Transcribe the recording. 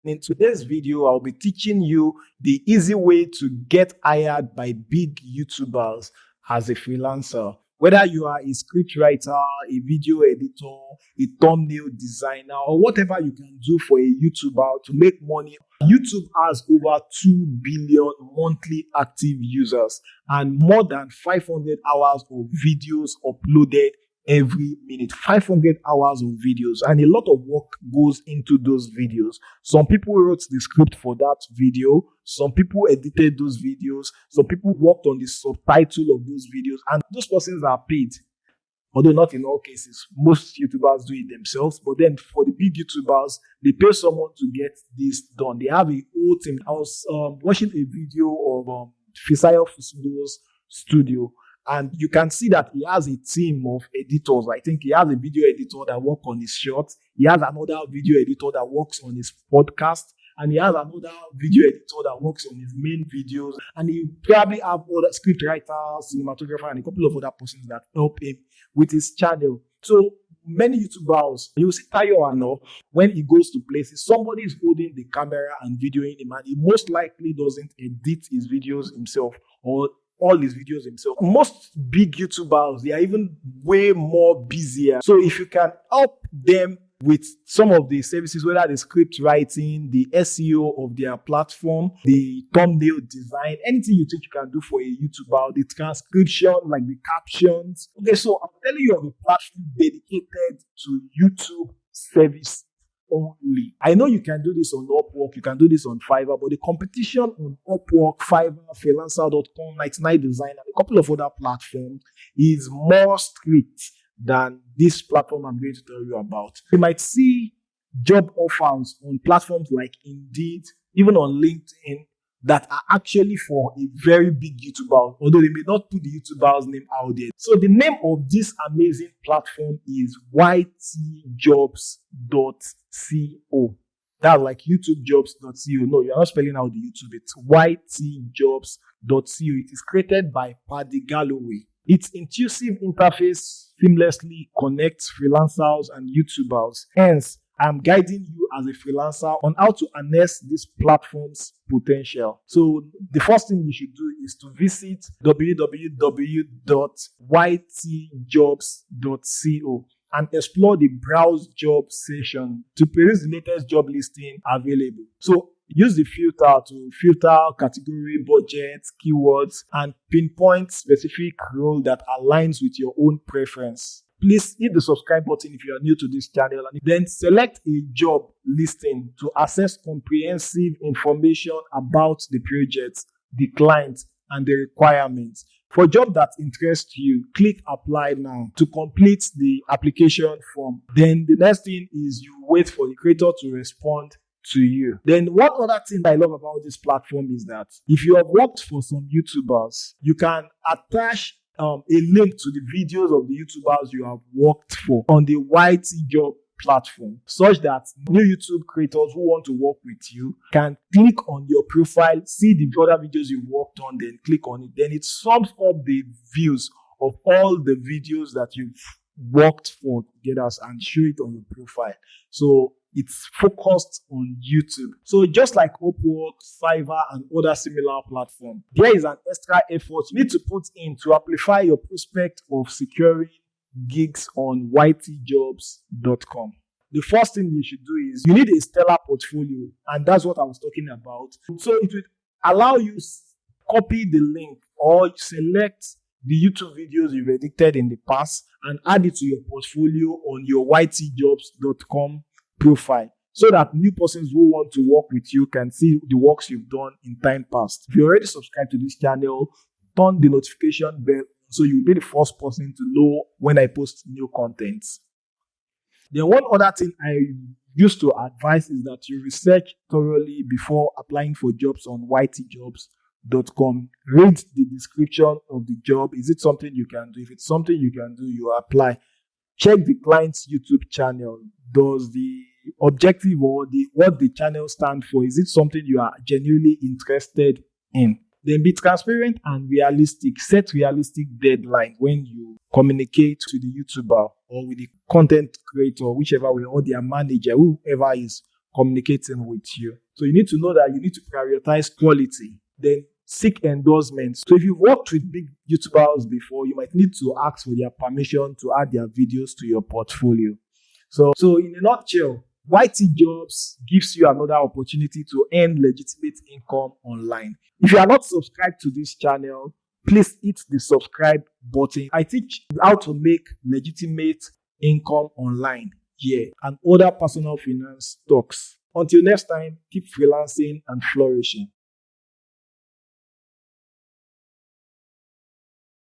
In today's video, I'll be teaching you the easy way to get hired by big YouTubers as a freelancer. Whether you are a scriptwriter, a video editor, a thumbnail designer, or whatever you can do for a YouTuber to make money. YouTube has over 2 billion monthly active users and more than 500 hours of videos uploaded every minute. 500 hours of videos, and a lot of work goes into those videos. Some people wrote the script for that video, some people edited those videos, some people worked on the subtitle of those videos, and those persons are paid. Although not in all cases, most YouTubers do it themselves, but then for the big YouTubers, they pay someone to get this done. They have a whole team. I was watching a video of Fisayo Fusudo's studio, and you can see that he has a team of editors. I think he has a video editor that works on his shorts. He has another video editor that works on his podcast. And he has another video editor that works on his main videos. And he probably have other script writers, cinematographer, and a couple of other persons that help him with his channel. So many YouTubers, you see Tayo Ano, when he goes to places, somebody is holding the camera and videoing him, and he most likely doesn't edit his videos himself or all his videos himself. Most big YouTubers, they are even way more busier. So if you can help them with some of the services, whether the script writing, the SEO of their platform, the thumbnail design, anything you think you can do for a YouTuber, the transcription, like the captions. Okay, so I'm telling you of a platform dedicated to YouTube service only. I know you can do this on Upwork, you can do this on Fiverr, but the competition on Upwork, Fiverr, Freelancer.com, 99 Design, and a couple of other platforms is more strict than this platform I'm going to tell you about. You might see job offers on platforms like Indeed, even on LinkedIn, that are actually for a very big YouTuber, although they may not put the YouTuber's name out there. So the name of this amazing platform is ytjobs.co. That's like youtubejobs.co. No, you're not spelling out the YouTube. It's ytjobs.co. It is created by Paddy Galloway. Its intuitive interface seamlessly connects freelancers and YouTubers. Hence, I'm guiding you as a freelancer on how to harness this platform's potential. So the first thing you should do is to visit www.ytjobs.co and explore the browse job section to peruse the latest job listing available. So use the filter to filter category, budget, keywords, and pinpoint specific role that aligns with your own preference. Please hit the subscribe button if you are new to this channel, and then select a job listing to access comprehensive information about the project, the client, and the requirements. For a job that interests you, click apply now to complete the application form. Then the next thing is you wait for the creator to respond to you. Then one other thing I love about this platform is that if you have worked for some YouTubers, you can attach a link to the videos of the YouTubers you have worked for on the YT platform, such that new YouTube creators who want to work with you can click on your profile, see the other videos you've worked on, then click on it. Then it sums up the views of all the videos that you've worked for together and show it on your profile. So it's focused on YouTube. So just like Upwork, Fiverr, and other similar platforms, there is an extra effort you need to put in to amplify your prospect of securing gigs on ytjobs.com. The first thing you should do is you need a stellar portfolio, and that's what I was talking about. So it will allow you copy the link or select the YouTube videos you've edited in the past and add it to your portfolio on your ytjobs.com profile, so that new persons who want to work with you can see the works you've done in time past. If you already subscribed to this channel, turn the notification bell so you'll be the first person to know when I post new content. Then one other thing I used to advise is that you research thoroughly before applying for jobs on ytjobs.com. Read the description of the job. Is it something you can do? If it's something you can do, you apply. Check the client's YouTube channel. Does the objective or what the channel stands for, is it something you are genuinely interested in? Then be transparent and realistic. Set realistic deadline when you communicate to the YouTuber or with the content creator, whichever way, or their manager, whoever is communicating with you. So you need to know that you need to prioritize quality, then seek endorsements. So if you've worked with big YouTubers before, you might need to ask for their permission to add their videos to your portfolio. So in a nutshell, YT Jobs gives you another opportunity to earn legitimate income online. If you are not subscribed to this channel, please hit the subscribe button. I teach how to make legitimate income online here and other personal finance talks. Until next time, keep freelancing and flourishing.